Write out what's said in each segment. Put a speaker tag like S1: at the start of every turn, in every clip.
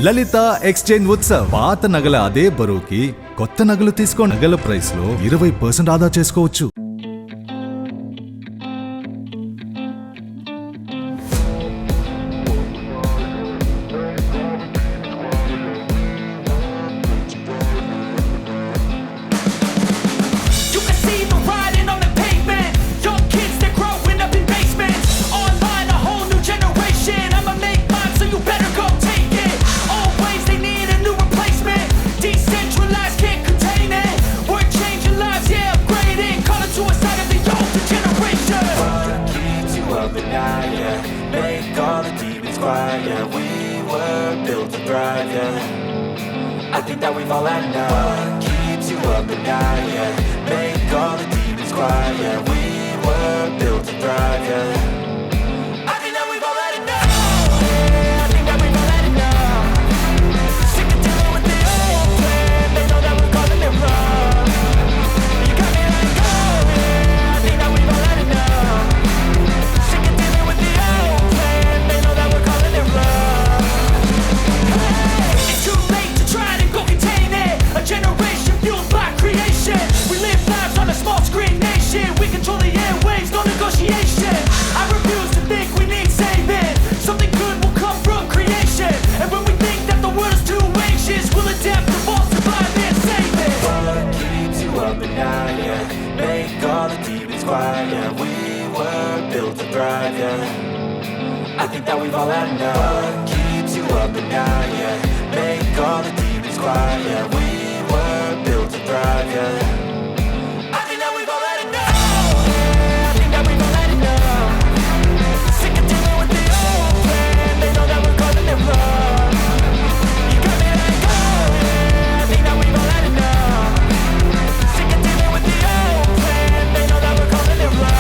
S1: లలిత exchange Utsav. పాత నగల అదే బరువుకి కొత్త నగలు తీసుకో. నగల ప్రైస్ లో 20% ఆదా చేసుకోవచ్చు.
S2: Make all the demons quiet, yeah. We were built to thrive, yeah. I think that we've all had enough. What keeps you up at night, yeah. Make all the demons quiet, yeah. We were built to thrive, yeah. I think that we've all had enough. Yeah, I think that we've all had enough. Sick of dealing with the old plan. They know that we're calling it wrong. You got me like, oh yeah, I think that we've all had enough. Quiet, yeah. We were built to thrive, yeah. I think that we've all had enough. What keeps you up at night, yeah. Make all the demons quiet, yeah. We were built to thrive, yeah. I think that we've all had enough. Yeah, I think that we've all had enough. Sick of dealing with the old plan. They know that we're calling it wrong. You got me like, oh yeah, I think that we've all had enough. Sick of dealing with the old plan. They know that we're calling it wrong.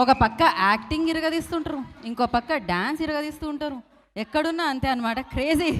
S3: ఒక పక్క acting ఇరగదీస్తుంటారు, ఇంకో పక్క dance ఇరగదీస్తూ ఉంటారు. ఎక్కడున్నా అంతే అన్నమాట, crazy.